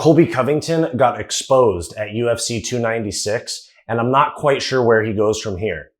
Colby Covington got exposed at UFC 296, and I'm not quite sure where he goes from here.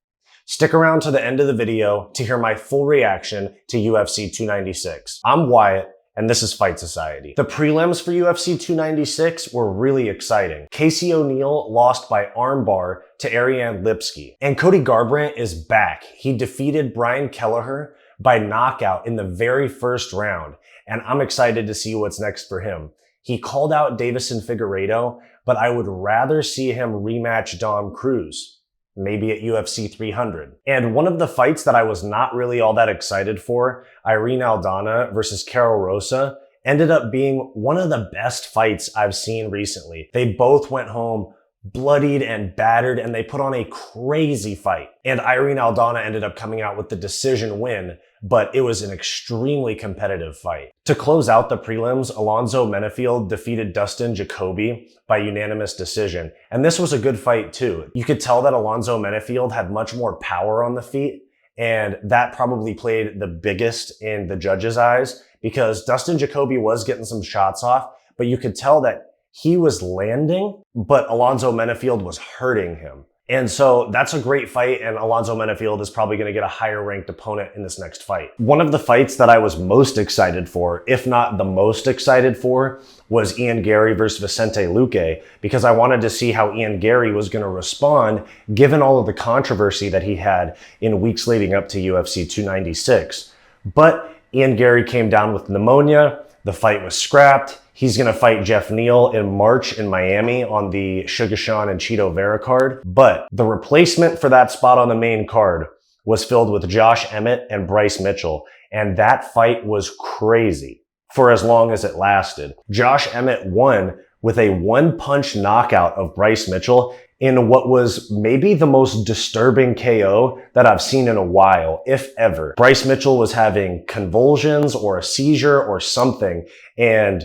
Stick around to the end of the video to hear my full reaction to UFC 296. I'm Wyatt, and this is Fight Society. The prelims for UFC 296 were really exciting. Casey O'Neill lost by armbar to Ariane Lipski. And Cody Garbrandt is back. He defeated Brian Kelleher by knockout in the very first round, and I'm excited to see what's next for him. He called out Davison Figueiredo, but I would rather see him rematch Dom Cruz, maybe at UFC 300. And one of the fights that I was not really all that excited for, Irene Aldana versus Carol Rosa, ended up being one of the best fights I've seen recently. They both went home bloodied and battered, and they put on a crazy fight. And Irene Aldana ended up coming out with the decision win, but it was an extremely competitive fight. To close out the prelims, Alonzo Menefield defeated Dustin Jacoby by unanimous decision. And this was a good fight too. You could tell that Alonzo Menefield had much more power on the feet, and that probably played the biggest in the judges' eyes because Dustin Jacoby was getting some shots off, but you could tell that he was landing, but Alonzo Menefield was hurting him. And so that's a great fight, and Alonzo Menefield is probably going to get a higher ranked opponent in this next fight. One of the fights that I was most excited for, if not the most excited for, was Ian Gary versus Vicente Luque, because I wanted to see how Ian Gary was going to respond given all of the controversy that he had in weeks leading up to UFC 296. But Ian Gary came down with pneumonia, the fight was scrapped. He's going to fight Jeff Neal in March in Miami on the Sugar Sean and Cheeto Vera card. But the replacement for that spot on the main card was filled with Josh Emmett and Bryce Mitchell. And that fight was crazy for as long as it lasted. Josh Emmett won with a one-punch knockout of Bryce Mitchell in what was maybe the most disturbing KO that I've seen in a while, if ever. Bryce Mitchell was having convulsions or a seizure or something, and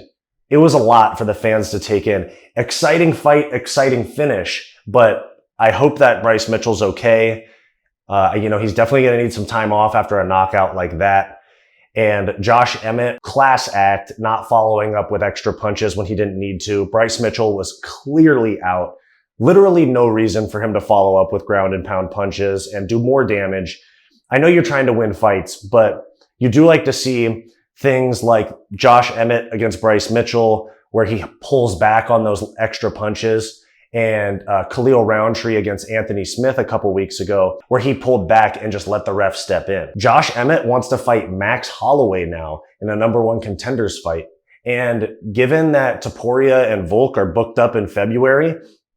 it was a lot for the fans to take in. Exciting fight, exciting finish, but I hope that Bryce Mitchell's okay. He's definitely going to need some time off after a knockout like that. And Josh Emmett, class act, not following up with extra punches when he didn't need to. Bryce Mitchell was clearly out. Literally no reason for him to follow up with ground and pound punches and do more damage. I know you're trying to win fights, but you do like to see things like Josh Emmett against Bryce Mitchell, where he pulls back on those extra punches, and Khalil Roundtree against Anthony Smith a couple weeks ago, where he pulled back and just let the ref step in. Josh Emmett wants to fight Max Holloway now in a #1 contenders fight. And given that Topuria and Volk are booked up in February,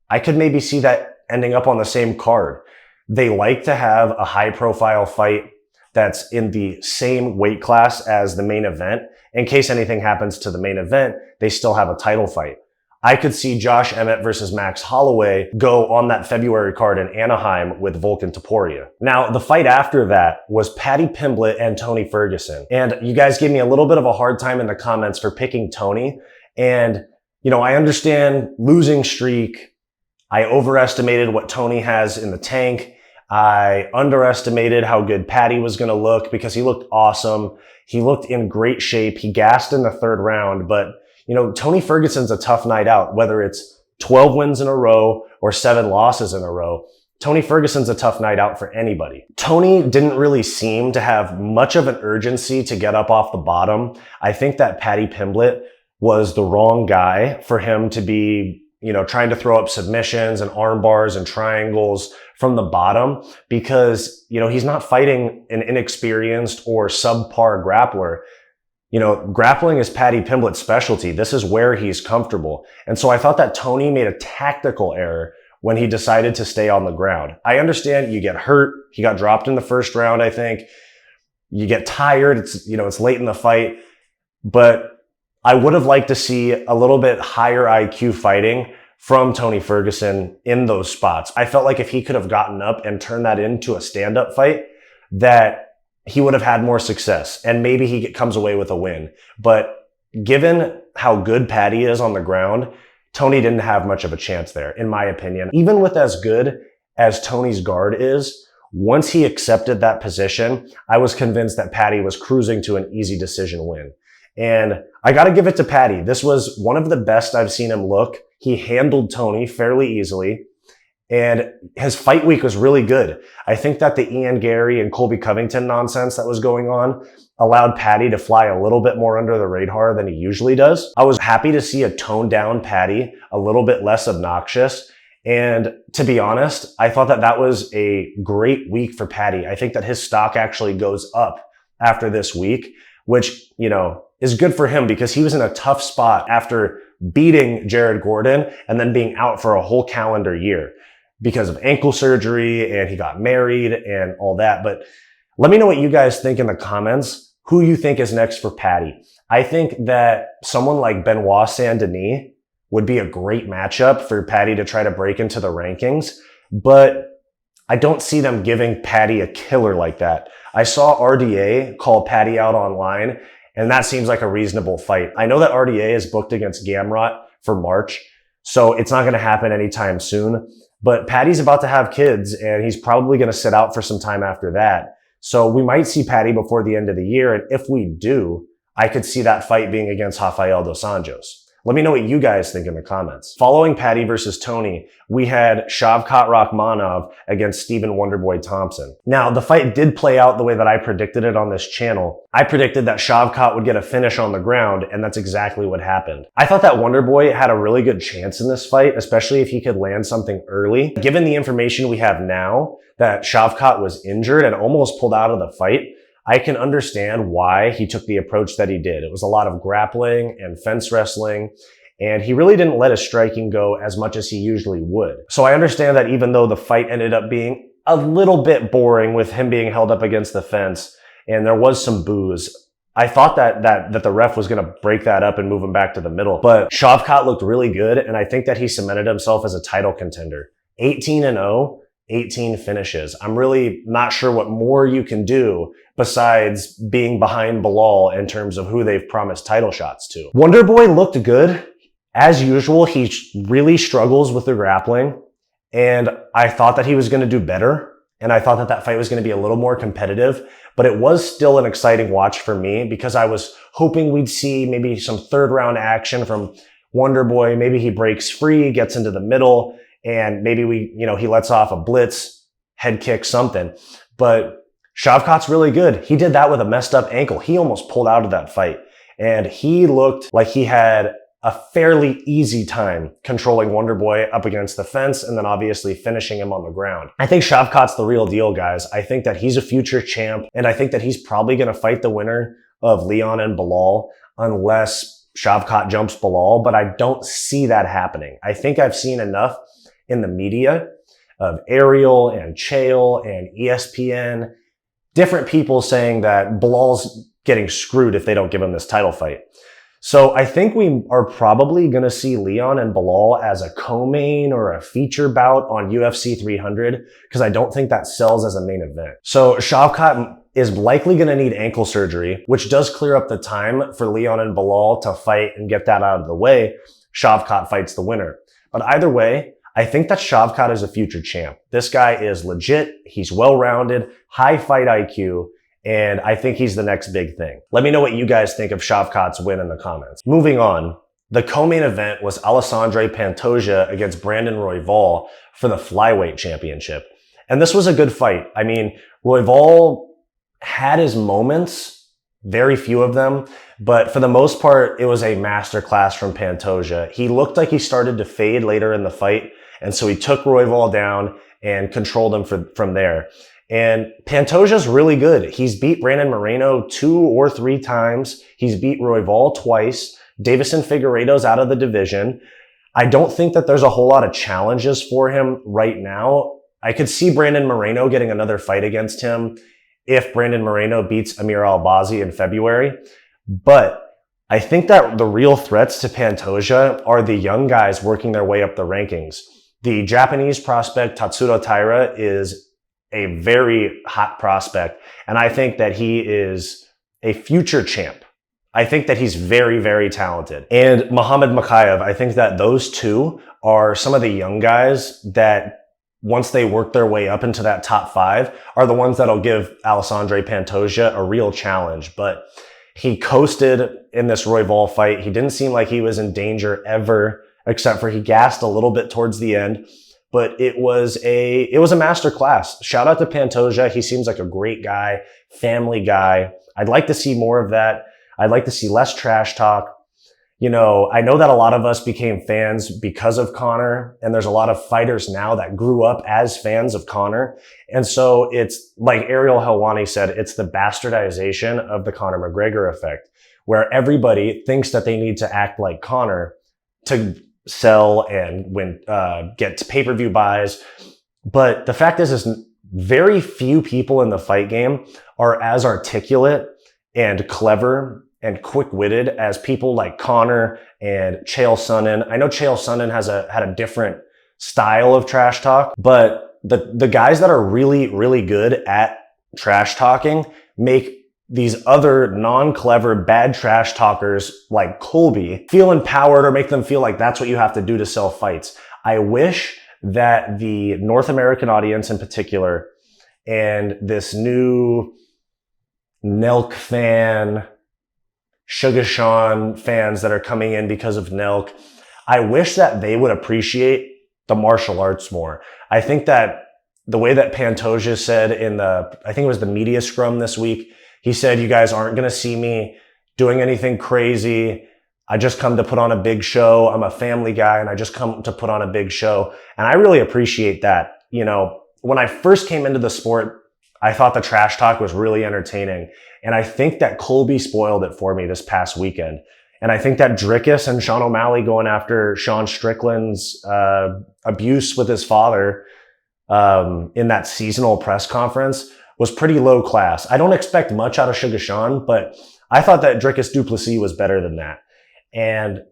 I could maybe see that ending up on the same card. They like to have a high-profile fight that's in the same weight class as the main event. In case anything happens to the main event, they still have a title fight. I could see Josh Emmett versus Max Holloway go on that February card in Anaheim with Volk and Topuria. Now, the fight after that was Paddy Pimblett and Tony Ferguson. And you guys gave me a little bit of a hard time in the comments for picking Tony. And, I understand losing streak. I overestimated what Tony has in the tank. I underestimated how good Paddy was going to look because he looked awesome. He looked in great shape. He gassed in the third round, but Tony Ferguson's a tough night out, whether it's 12 wins in a row or 7 losses in a row. Tony Ferguson's a tough night out for anybody. Tony didn't really seem to have much of an urgency to get up off the bottom. I think that Paddy Pimblett was the wrong guy for him to be trying to throw up submissions and arm bars and triangles from the bottom because, he's not fighting an inexperienced or subpar grappler. Grappling is Paddy Pimblett's specialty. This is where he's comfortable. And so I thought that Tony made a tactical error when he decided to stay on the ground. I understand you get hurt. He got dropped in the first round, I think. You get tired. It's late in the fight, but I would have liked to see a little bit higher IQ fighting from Tony Ferguson in those spots. I felt like if he could have gotten up and turned that into a stand-up fight, that he would have had more success and maybe he comes away with a win. But given how good Paddy is on the ground, Tony didn't have much of a chance there, in my opinion. Even with as good as Tony's guard is, once he accepted that position, I was convinced that Paddy was cruising to an easy decision win. And I got to give it to Paddy. This was one of the best I've seen him look. He handled Tony fairly easily. And his fight week was really good. I think that the Ian Gary and Colby Covington nonsense that was going on allowed Paddy to fly a little bit more under the radar than he usually does. I was happy to see a toned down Paddy, a little bit less obnoxious. And to be honest, I thought that that was a great week for Paddy. I think that his stock actually goes up after this week, which, you know, is good for him because he was in a tough spot after beating Jared Gordon and then being out for a whole calendar year because of ankle surgery, and he got married and all that. But let me know what you guys think in the comments, who you think is next for Paddy. I think that someone like Benoit Saint-Denis would be a great matchup for Paddy to try to break into the rankings, but I don't see them giving Paddy a killer like that. I saw RDA call Paddy out online, and that seems like a reasonable fight. I know that RDA is booked against Gamrot for March, so it's not going to happen anytime soon. But Paddy's about to have kids, and he's probably going to sit out for some time after that. So we might see Paddy before the end of the year. And if we do, I could see that fight being against Rafael dos Anjos. Let me know what you guys think in the comments. Following Paddy versus Tony, we had Shavkat Rahkmonov against Stephen Wonderboy Thompson. Now, the fight did play out the way that I predicted it on this channel. I predicted that Shavkat would get a finish on the ground, and that's exactly what happened. I thought that Wonderboy had a really good chance in this fight, especially if he could land something early. Given the information we have now that Shavkat was injured and almost pulled out of the fight, I can understand why he took the approach that he did. It was a lot of grappling and fence wrestling, and he really didn't let his striking go as much as he usually would. So I understand that even though the fight ended up being a little bit boring with him being held up against the fence and there was some boos, I thought that the ref was going to break that up and move him back to the middle. But Shavkat looked really good, and I think that he cemented himself as a title contender. 18-0. 18 finishes. I'm really not sure what more you can do besides being behind Belal in terms of who they've promised title shots to. Wonderboy looked good. As usual, he really struggles with the grappling, and I thought that he was going to do better, and I thought that that fight was going to be a little more competitive, but it was still an exciting watch for me because I was hoping we'd see maybe some third round action from Wonderboy. Maybe he breaks free, gets into the middle, and maybe he lets off a blitz, head kick, something. But Shavkat's really good. He did that with a messed up ankle. He almost pulled out of that fight. And he looked like he had a fairly easy time controlling Wonderboy up against the fence and then obviously finishing him on the ground. I think Shavkat's the real deal, guys. I think that he's a future champ, and I think that he's probably going to fight the winner of Leon and Belal unless Shavkat jumps Belal, but I don't see that happening. I think I've seen enough in the media of Ariel and Chael and ESPN, different people saying that Belal's getting screwed if they don't give him this title fight. So I think we are probably going to see Leon and Belal as a co-main or a feature bout on UFC 300 because I don't think that sells as a main event. So Shavkat is likely going to need ankle surgery, which does clear up the time for Leon and Belal to fight and get that out of the way. Shavkat fights the winner. But either way, I think that Shavkat is a future champ. This guy is legit. He's well-rounded, high fight IQ, and I think he's the next big thing. Let me know what you guys think of Shavkat's win in the comments. Moving on, the co-main event was Alexandre Pantoja against Brandon Royval for the Flyweight Championship. And this was a good fight. I mean, Royval had his moments, very few of them, but for the most part, it was a masterclass from Pantoja. He looked like he started to fade later in the fight, and so he took Royval down and controlled him from there. And Pantoja's really good. He's beat Brandon Moreno 2 or 3 times. He's beat Royval twice. Davison Figueiredo's out of the division. I don't think that there's a whole lot of challenges for him right now. I could see Brandon Moreno getting another fight against him if Brandon Moreno beats Amir Albazi in February. But I think that the real threats to Pantoja are the young guys working their way up the rankings. The Japanese prospect Tatsuro Taira is a very hot prospect, and I think that he is a future champ. I think that he's very, very talented. And Muhammad Makayev, I think that those two are some of the young guys that once they work their way up into that top 5 are the ones that'll give Alexandre Pantoja a real challenge. But He coasted in this Royval fight. He didn't seem like he was in danger ever, except for he gassed a little bit towards the end. But it was a master class. Shout out to Pantoja. He seems like a great guy, family guy. I'd like to see more of that. I'd like to see less trash talk. You know, I know that a lot of us became fans because of Conor, and there's a lot of fighters now that grew up as fans of Conor. And so it's like Ariel Helwani said, it's the bastardization of the Conor McGregor effect, where everybody thinks that they need to act like Conor to sell and get pay-per-view buys. But the fact is very few people in the fight game are as articulate and clever and quick-witted as people like Conor and Chael Sonnen. I know Chael Sonnen had a different style of trash talk, but the guys that are really, really good at trash talking make these other non-clever, bad trash talkers like Colby feel empowered or make them feel like that's what you have to do to sell fights. I wish that the North American audience in particular and this new Nelk fan, Sugar Sean fans that are coming in because of Nelk, I wish that they would appreciate the martial arts more. I think that the way that Pantoja said I think it was the media scrum this week, he said, you guys aren't going to see me doing anything crazy. I just come to put on a big show. I'm a family guy and I just come to put on a big show. And I really appreciate that. You know, when I first came into the sport, I thought the trash talk was really entertaining. And I think that Colby spoiled it for me this past weekend. And I think that Drickus and Sean O'Malley going after Sean Strickland's abuse with his father in that seasonal press conference was pretty low class. I don't expect much out of Sugar Sean, but I thought that Drickus du Plessis was better than that. And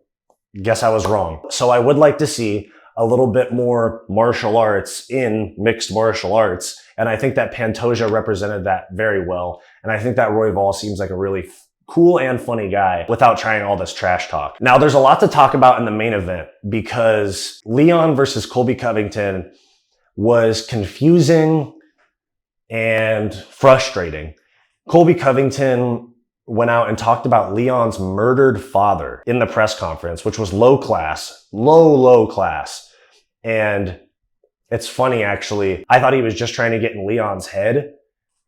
guess I was wrong. So I would like to see a little bit more martial arts in mixed martial arts. And I think that Pantoja represented that very well. And I think that Royval seems like a really cool and funny guy without trying all this trash talk. Now, there's a lot to talk about in the main event because Leon versus Colby Covington was confusing and frustrating. Colby Covington went out and talked about Leon's murdered father in the press conference, which was low class. And it's funny, actually. I thought he was just trying to get in Leon's head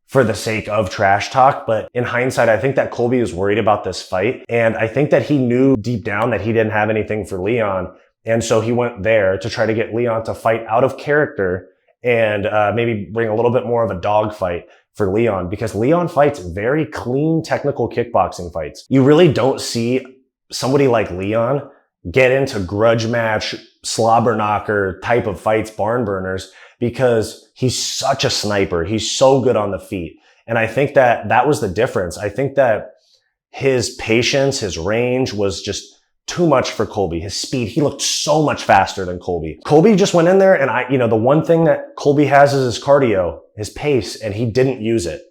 for the sake of trash talk. But in hindsight, I think that Colby was worried about this fight. And I think that he knew deep down that he didn't have anything for Leon. And so he went there to try to get Leon to fight out of character and maybe bring a little bit more of a dog fight for Leon, because Leon fights very clean technical kickboxing fights. You really don't see somebody like Leon get into grudge match, slobber knocker type of fights, barn burners, because he's such a sniper. He's so good on the feet. And I think that that was the difference. I think that his patience, his range was just too much for Colby. His speed, he looked so much faster than Colby. Colby just went in there and the one thing that Colby has is his cardio, his pace, and he didn't use it.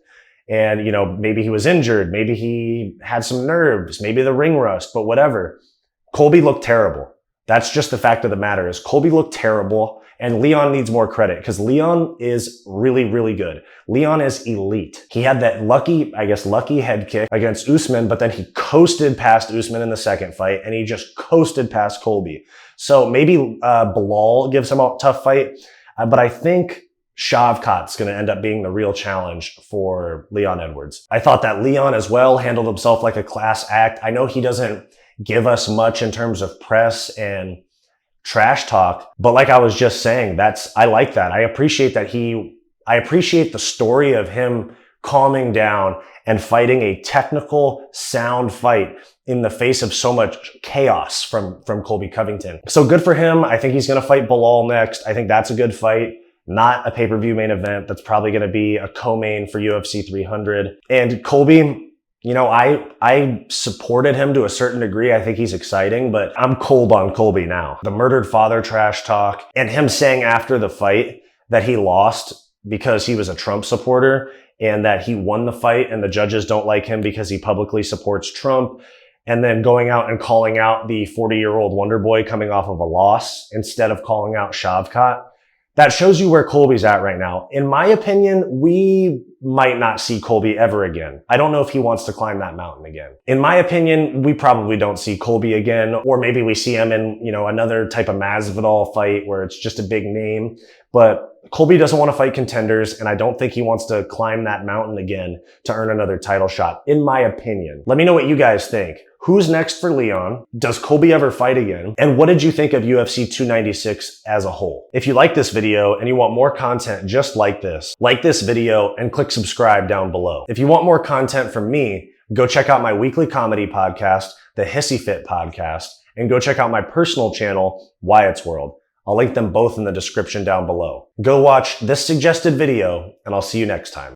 And, maybe he was injured. Maybe he had some nerves, maybe the ring rust, but whatever. Colby looked terrible. That's just the fact of the matter is Colby looked terrible, and Leon needs more credit because Leon is really, really good. Leon is elite. He had that lucky head kick against Usman, but then he coasted past Usman in the second fight, and he just coasted past Colby. So maybe Bilal gives him a tough fight, but I think Shavkat's going to end up being the real challenge for Leon Edwards. I thought that Leon as well handled himself like a class act. I know he doesn't give us much in terms of press and trash talk, but like I was just saying, I like that. I appreciate the story of him calming down and fighting a technical, sound fight in the face of so much chaos from Colby Covington. So good for him. I think he's going to fight Bilal next. I think that's a good fight. Not a pay-per-view main event. That's probably going to be a co-main for UFC 300. And Colby, I supported him to a certain degree. I think he's exciting, but I'm cold on Colby now. The murdered father trash talk and him saying after the fight that he lost because he was a Trump supporter and that he won the fight and the judges don't like him because he publicly supports Trump, and then going out and calling out the 40-year-old Wonder Boy coming off of a loss instead of calling out Shavkat. That shows you where Colby's at right now. In my opinion, we might not see Colby ever again. I don't know if he wants to climb that mountain again. In my opinion, we probably don't see Colby again, or maybe we see him in, another type of Masvidal fight where it's just a big name. But Colby doesn't want to fight contenders, and I don't think he wants to climb that mountain again to earn another title shot, in my opinion. Let me know what you guys think. Who's next for Leon? Does Colby ever fight again? And what did you think of UFC 296 as a whole? If you like this video and you want more content just like this video and click subscribe down below. If you want more content from me, go check out my weekly comedy podcast, the Hissyfit podcast, and go check out my personal channel, Wyatt's World. I'll link them both in the description down below. Go watch this suggested video, and I'll see you next time.